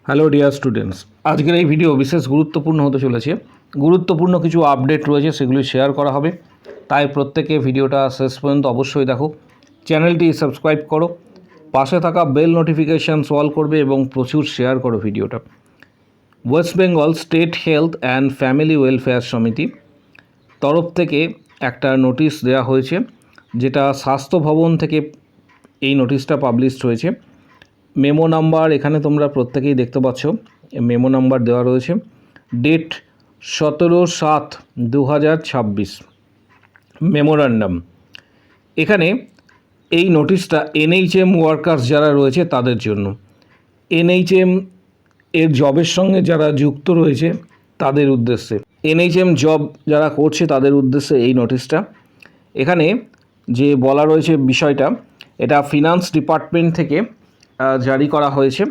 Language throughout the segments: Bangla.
হ্যালো ডিয়ার স্টুডেন্টস, আজকের এই ভিডিও বিশেষ গুরুত্বপূর্ণ হতে চলেছে। গুরুত্বপূর্ণ কিছু আপডেট রয়েছে, সেগুলি শেয়ার করা হবে, তাই প্রত্যেকে ভিডিওটা শেষ পর্যন্ত অবশ্যই দেখো। চ্যানেলটি সাবস্ক্রাইব করো, পাশে থাকা বেল নোটিফিকেশানস অল করবে এবং প্রচুর শেয়ার করো ভিডিওটা। West Bengal state health and family welfare সমিতি তরফ থেকে একটা নোটিশ দেওয়া হয়েছে, যেটা স্বাস্থ্য ভবন থেকে এই নোটিশটা পাবলিশড হয়েছে। মেমো নাম্বার এখানে তোমরা প্রত্যেকেই দেখতে পাচ্ছ, মেমো নাম্বার দেওয়া রয়েছে। ডেট 17/7/2026। মেমোরান্ডাম। এখানে এই নোটিশটা এনএইচএম ওয়ার্কার্স যারা রয়েছে তাদের জন্য, এনএইচএম এর জবের সঙ্গে যারা যুক্ত রয়েছে তাদের উদ্দেশ্যে, এনএইচএম জব যারা করছে তাদের উদ্দেশ্যে এই নোটিশটা। এখানে যে বলা রয়েছে বিষয়টা, এটা ফিনান্স ডিপার্টমেন্ট থেকে জারি করা হয়েছে,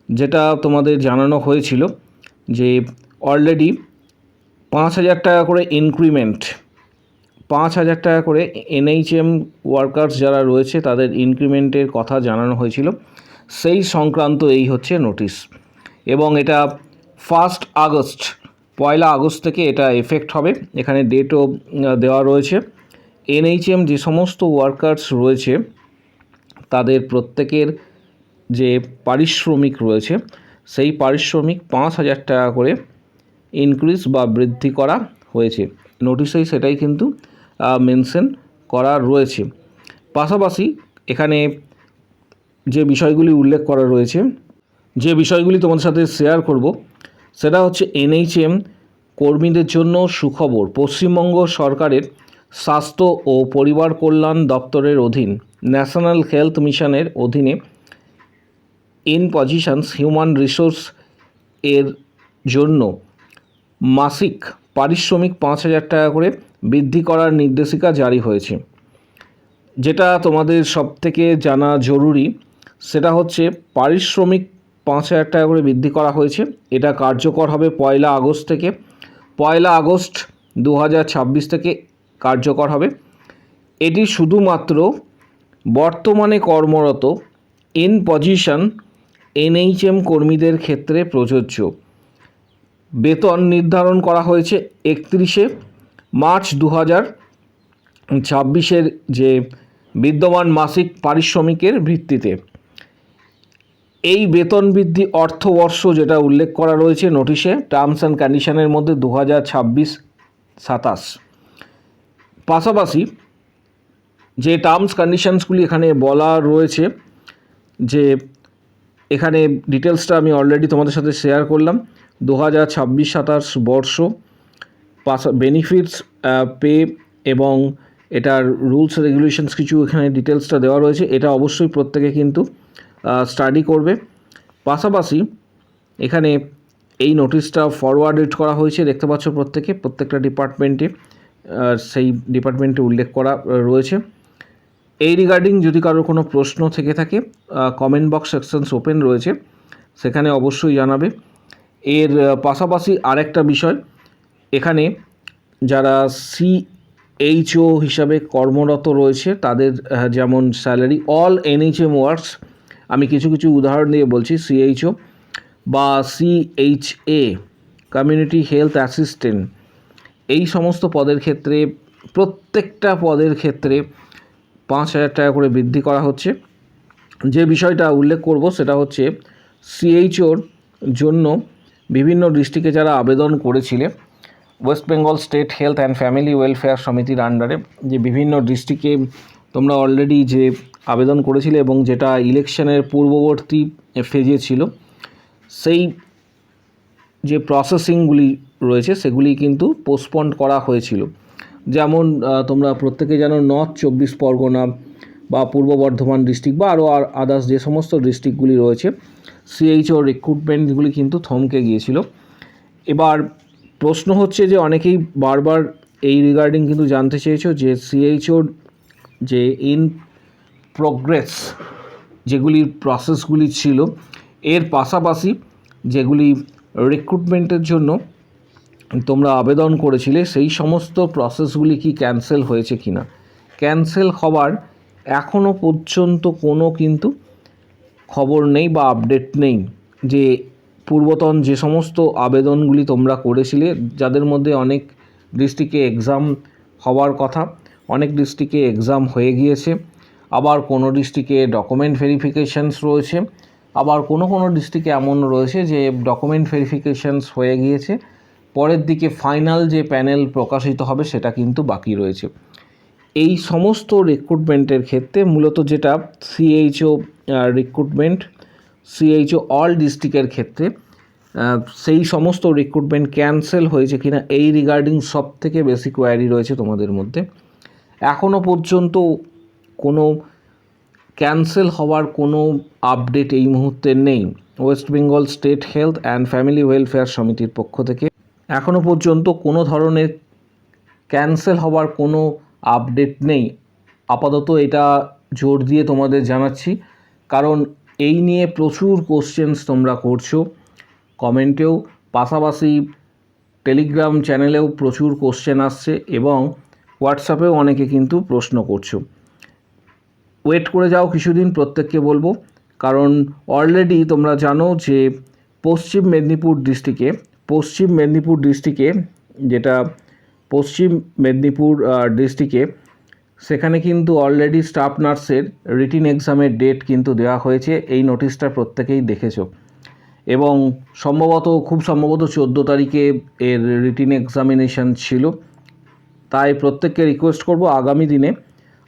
যেটা তোমাদের জানানো হয়েছিল যে অলরেডি 5,000 টাকা করে ইনক্রিমেন্ট, 5,000 টাকা করে এনএইচএম ওয়ার্কার্স যারা রয়েছে তাদের ইনক্রিমেন্টের কথা জানানো হয়েছিল। সেই সংক্রান্ত এই হচ্ছে নোটিশ, এবং এটা 1 আগস্ট, 1 আগস্ট থেকে এটা এফেক্ট হবে। এখানে ডেটও দেওয়া রয়েছে। এনএইচএম যে সমস্ত ওয়ার্কার্স রয়েছে তাদের প্রত্যেকের যে পারিশ্রমিক রয়েছে, সেই পারিশ্রমিক 5,000 টাকা করে ইনক্রিজ বা বৃদ্ধি করা হয়েছে। নোটিশেই সেটাই কিন্তু মেনশন করা রয়েছে। পাশাপাশি এখানে যে বিষয়গুলি উল্লেখ করা রয়েছে, যে বিষয়গুলি তোমাদের সাথে শেয়ার করব, সেটা হচ্ছে এনএইচএম কর্মীদের জন্য সুখবর। পশ্চিমবঙ্গ সরকারের স্বাস্থ্য ও পরিবার কল্যাণ দপ্তরের অধীন ন্যাশনাল হেলথ মিশনের অধীনে ইন পজিশনস হিউম্যান রিসোর্স এর জন্য মাসিক পারিশ্রমিক 5,000 টাকা করে বৃদ্ধি করার নির্দেশিকা জারি হয়েছে। যেটা তোমাদের সবথেকে জানা জরুরি, সেটা হচ্ছে পারিশ্রমিক 5,000 টাকা করে বৃদ্ধি করা হয়েছে। এটা কার্যকর হবে 1 আগস্ট থেকে। 1 আগস্ট 2026 থেকে কার্যকর হবে। এটি শুধুমাত্র বর্তমানে কর্মরত ইন পজিশন এনএইচএম কর্মীদের ক্ষেত্রে প্রযোজ্য। বেতন নির্ধারণ করা হয়েছে 31 মার্চ 2026 যে বিদ্যমান মাসিক পারিশ্রমিকের ভিত্তিতে। এই বেতন বৃদ্ধি অর্থবর্ষ যেটা উল্লেখ করা রয়েছে নোটিশে, টার্মস অ্যান্ড কন্ডিশনের মধ্যে 2026-27। পাশাপাশি যে টার্মস কন্ডিশনসগুলি এখানে বলা রয়েছে, যে এখানে ডিটেলসটা আমি অলরেডি তোমাদের সাথে শেয়ার করলাম। 2026-27 বর্ষ বেনিফিটস পে এবং এটার রুলস রেগুলেশনস কিছু এখানে ডিটেলসটা দেওয়া রয়েছে। এটা অবশ্যই প্রত্যেকে কিন্তু স্টাডি করবে। পাশাপাশি এখানে এই নোটিশটা ফরওয়ার্ডেড করা হয়েছে, দেখতে পাচ্ছ প্রত্যেকটা ডিপার্টমেন্টে, সেই ডিপার্টমেন্টে উল্লেখ করা রয়েছে। এই রিগার্ডিং যদি কারোর কোনো প্রশ্ন থেকে থাকে, কমেন্ট বক্স সেকশনস ওপেন রয়েছে, সেখানে অবশ্যই জানাবে। এর পাশাপাশি আরেকটা বিষয়, এখানে যারা সিএইচও হিসাবে কর্মরত রয়েছে তাদের যেমন স্যালারি, অল এনএইচএম ওয়ার্কস, আমি কিছু কিছু উদাহরণ দিয়ে বলছি, সিএইচও বা সিএইচএ, কমিউনিটি হেলথ অ্যাসিস্ট্যান্ট, এই সমস্ত পদের ক্ষেত্রে প্রত্যেকটা পদের ক্ষেত্রে 5,000 টাকা করে বৃদ্ধি করা হচ্ছে। যে বিষয়টা উল্লেখ করব সেটা হচ্ছে সিএইচওর জন্য বিভিন্ন ডিস্ট্রিক্টে যারা আবেদন করেছিলে, West Bengal state health and family welfare সমিতির আন্ডারে যে বিভিন্ন ডিস্ট্রিক্টে তোমরা অলরেডি যে আবেদন করেছিলে এবং যেটা ইলেকশনের পূর্ববর্তী ফেজে ছিল, সেই যে প্রসেসিংগুলি রয়েছে সেগুলি কিন্তু পোস্টপন্ড করা হয়েছিল। যেমন তোমরা প্রত্যেকে জানো, নর্থ 24 পরগনা বা পূর্ব বর্ধমান ডিস্ট্রিক্ট বা আরও আদার্স যে সমস্ত ডিস্ট্রিক্টগুলি রয়েছে, সিএইচও রিক্রুটমেন্টগুলি কিন্তু থমকে গিয়েছিল। এবার প্রশ্ন হচ্ছে যে অনেকেই বারবার এই রিগার্ডিং কিন্তু জানতে চেয়েছো যে সিএইচওর যে ইন প্রোগ্রেস যেগুলি প্রসেসগুলি ছিল, এর পাশাপাশি যেগুলি রিক্রুটমেন্টের জন্য তোমরা আবেদন করেছিলে, সেই সমস্ত প্রসেসগুলি কি ক্যান্সেল হয়েছে কি না। ক্যান্সেল হওয়ার এখনও পর্যন্ত কোনো কিন্তু খবর নেই বা আপডেট নেই যে পূর্বতন যে সমস্ত আবেদনগুলি তোমরা করেছিলে, যাদের মধ্যে অনেক ডিস্ট্রিক্টে এক্সাম হওয়ার কথা, অনেক ডিস্ট্রিক্টে এক্সাম হয়ে গিয়েছে, আবার কোনো ডিস্ট্রিক্টে ডকুমেন্ট ভেরিফিকেশানস রয়েছে, আবার কোনো কোনো ডিস্ট্রিক্টে এমন রয়েছে যে ডকুমেন্ট ভেরিফিকেশানস হয়ে গিয়েছে, পরের দিকে ফাইনাল যে প্যানেল প্রকাশিত হবে সেটা কিন্তু বাকি রয়েছে। এই সমস্ত রিক্রুটমেন্টের ক্ষেত্রে মূলত যেটা সিএইচও রিক্রুটমেন্ট, সিএইচও অল ডিস্ট্রিক্টের ক্ষেত্রে সেই সমস্ত রিক্রুটমেন্ট ক্যান্সেল হয়েছে কিনা এই রিগার্ডিং সব থেকে বেশি কোয়ারি রয়েছে তোমাদের মধ্যে। এখনও পর্যন্ত কোনো ক্যান্সেল হওয়ার কোনো আপডেট এই মুহূর্তে নেই। West Bengal state health and family welfare সমিতির পক্ষ থেকে এখনও পর্যন্ত কোনো ধরনের ক্যান্সেল হওয়ার কোনো আপডেট নেই। আপাতত এটা জোর দিয়ে তোমাদের জানাচ্ছি, কারণ এই নিয়ে প্রচুর কোশ্চেন্স তোমরা করছো কমেন্টেও, পাশাপাশি টেলিগ্রাম চ্যানেলেও প্রচুর কোশ্চেন আসছে এবং হোয়াটসঅ্যাপেও অনেকে কিন্তু প্রশ্ন করছো। ওয়েট করে যাও কিছুদিন, প্রত্যেককে বলবো, কারণ অলরেডি তোমরা জানো যে পশ্চিম মেদিনীপুর ডিস্ট্রিক্টে যেটা পশ্চিম মেদিনীপুর ডিস্ট্রিক্টে, সেখানে কিন্তু অলরেডি স্টাফ নার্সের রিটিন এক্সামের ডেট কিন্তু দেওয়া হয়েছে। এই নোটিশটা প্রত্যেকেই দেখেছো এবং খুব সম্ভবত 14 তারিখে এর রিটিন এক্সামিনেশান ছিল। তাই প্রত্যেককে রিকোয়েস্ট করব আগামী দিনে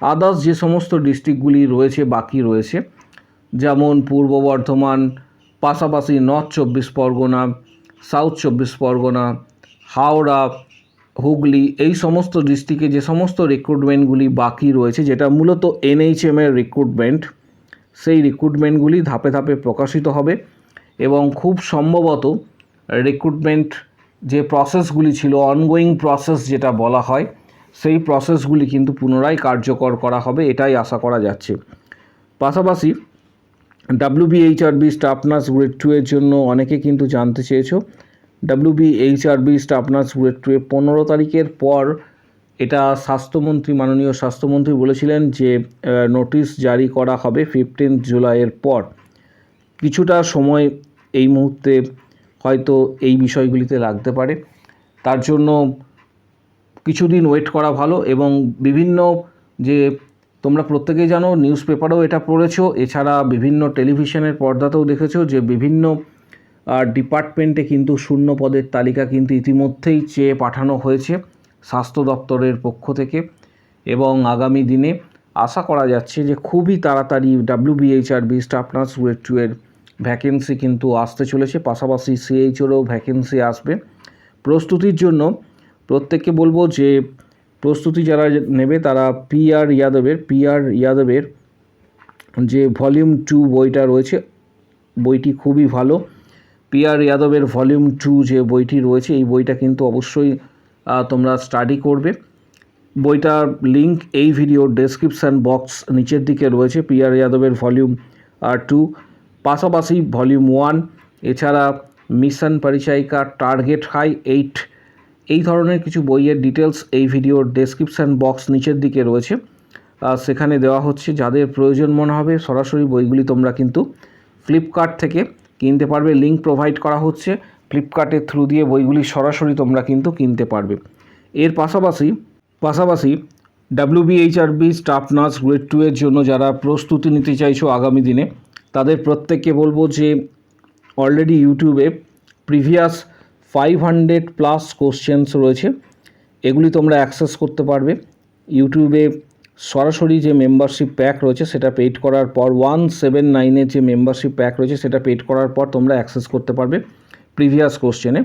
আদার্স যে সমস্ত ডিস্ট্রিক্টগুলি রয়েছে বাকি রয়েছে, যেমন পূর্ব বর্ধমান, পাশাপাশি নর্থ 24 পরগনা, সাউথ 24 পরগনা, হাওড়া, হুগলি, এই সমস্ত ডিস্ট্রিক্টে যে সমস্ত রিক্রুটমেন্টগুলি বাকি রয়েছে, যেটা মূলত এনএইচএমের রিক্রুটমেন্ট, সেই রিক্রুটমেন্টগুলি ধাপে ধাপে প্রকাশিত হবে এবং খুব সম্ভবত রিক্রুটমেন্ট যে প্রসেসগুলি ছিল, অনগোয়িং প্রসেস যেটা বলা হয়, সেই প্রসেসগুলি কিন্তু পুনরায় কার্যকর করা হবে, এটাই আশা করা যাচ্ছে। পাশাপাশি WBHRB স্টাফ নার্স গ্রেড 2 এর জন্য অনেকে কিন্তু জানতে চেয়েছো। WBHRB স্টাফ নার্স গ্রেড 2 15 তারিখের পর এটা মাননীয় স্বাস্থ্যমন্ত্রী বলেছিলেন যে নোটিশ জারি করা হবে 15 জুলাইয়ের পর। কিছুটা সময় এই মুহূর্তে হয়তো এই বিষয়গুলিতে লাগতে পারে, তার জন্য কিছুদিন ওয়েট করা ভালো। এবং বিভিন্ন যে তোমরা প্রত্যেকেই জানো, নিউজ পেপারেও এটা পড়েছো, এছাড়া বিভিন্ন টেলিভিশনের পর্দাতেও দেখেছো যে বিভিন্ন ডিপার্টমেন্টে কিন্তু শূন্য পদের তালিকা কিন্তু ইতিমধ্যেই চেয়ে পাঠানো হয়েছে স্বাস্থ্য দপ্তরের পক্ষ থেকে এবং আগামী দিনে আশা করা যাচ্ছে যে খুবই তাড়াতাড়ি WBHRB স্টাফ নার্স গ্রেড 2 এর ভ্যাকেন্সি কিন্তু আসতে চলেছে, পাশাপাশি সিএইচওরও ভ্যাকেন্সি আসবে। প্রস্তুতির জন্য প্রত্যেককে বলবো যে প্রস্তুতি যারা নেবে তারা PR ইয়াদবের যে ভলিউম 2 বইটা রয়েছে, বইটি খুবই ভালো। PR ইয়াদবের ভলিউম 2 যে বইটি রয়েছে, এই বইটা কিন্তু অবশ্যই তোমরা স্টাডি করবে। বইটার লিঙ্ক এই ভিডিওর ডেসক্রিপশান বক্স নিচের দিকে রয়েছে। PR ইয়াদবের ভলিউম 2, পাশাপাশি ভলিউম 1, এছাড়া মিশন পরিচায়িকা, টার্গেট হাই 8, এই ধরনের কিছু বইয়ের ডিটেলস এই ভিডিওর ডেসক্রিপশান বক্স নিচের দিকে রয়েছে, সেখানে দেওয়া হচ্ছে। যাদের প্রয়োজন মনে হবে সরাসরি বইগুলি তোমরা কিন্তু ফ্লিপকার্ট থেকে কিনতে পারবে, লিঙ্ক প্রোভাইড করা হচ্ছে, ফ্লিপকার্টের থ্রু দিয়ে বইগুলি সরাসরি তোমরা কিন্তু কিনতে পারবে। এর পাশাপাশি WBHRB স্টাফ নার্স গ্রেড 2 এর জন্য যারা প্রস্তুতি নিতে চাইছো আগামী দিনে, তাদের প্রত্যেককে বলবো যে অলরেডি ইউটিউবে প্রিভিয়াস 500+ কোশ্চেন্স রয়েছে, এগুলি তোমরা অ্যাক্সেস করতে পারবে। ইউটিউবে সরাসরি যে মেম্বারশিপ প্যাক রয়েছে সেটা পেইড করার পর 179-এর যে মেম্বারশিপ প্যাক রয়েছে সেটা পেইড করার পর তোমরা অ্যাক্সেস করতে পারবে প্রিভিয়াস কোশ্চেনে।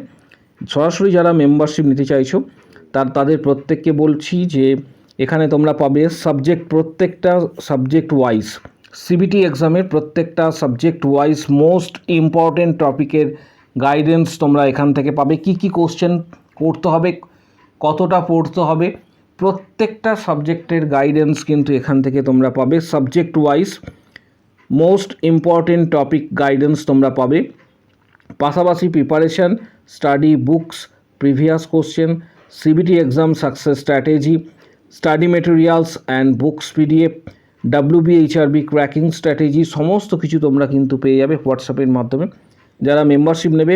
সরাসরি যারা মেম্বারশিপ নিতে চাইছো তাদের প্রত্যেককে বলছি যে এখানে তোমরা পাবে প্রত্যেকটা সাবজেক্ট ওয়াইজ, CBT এক্সামের প্রত্যেকটা সাবজেক্ট ওয়াইজ মোস্ট ইম্পর্টেন্ট টপিকের গাইডেন্স তোমরা এখান থেকে পাবে। কি কোশ্চেন করতে হবে, কতটা পড়তে হবে, প্রত্যেকটা সাবজেক্টের গাইডেন্স কিন্তু এখান থেকে তোমরা পাবে। Subject wise most important topic guidance তোমরা পাবে, পাশাপাশি preparation, study books, previous question, CBT exam success strategy, study materials and books PDF, WBHRB cracking strategy, সমস্ত কিছু তোমরা কিন্তু পেয়ে যাবে হোয়াটসঅ্যাপের মাধ্যমে। যারা মেম্বারশিপ নেবে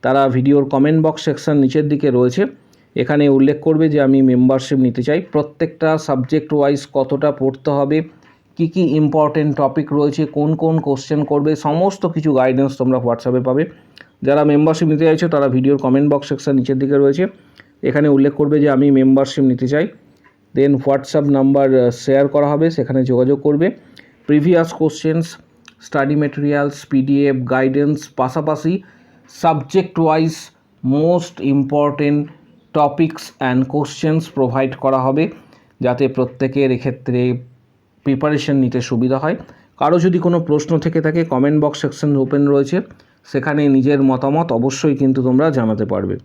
তারা ভিডিওর কমেন্ট বক্স সেকশন নিচের দিকে রয়েছে, এখানে উল্লেখ করবে যে আমি মেম্বারশিপ নিতে চাই। প্রত্যেকটা সাবজেক্ট ওয়াইজ কতটা পড়তে হবে, কি কি ইম্পর্টেন্ট টপিক রয়েছে, কোন কোন কোশ্চেন করবে, সমস্ত কিছু গাইডেন্স তোমরা হোয়াটসঅ্যাপে পাবে। যারা মেম্বারশিপ নিতে চাইছো তারা ভিডিওর কমেন্ট বক্স সেকশন নিচের দিকে রয়েছে, এখানে উল্লেখ করবে যে আমি মেম্বারশিপ নিতে চাই। দেন হোয়াটসঅ্যাপ নাম্বার শেয়ার করা হবে, সেখানে যোগাযোগ করবে। Previous questions, study materials, PDF, guidance, পাশাপাশি subject wise most important topics and questions provide করা হবে, যাতে প্রত্যেকের এক্ষেত্রে প্রিপারেশন নিতে সুবিধা হয়। কারো যদি কোনো প্রশ্ন থেকে থাকে কমেন্ট বক্স সেকশন ওপেন রয়েছে, সেখানে নিজের মতামত অবশ্যই কিন্তু তোমরা জানাতে পারবে।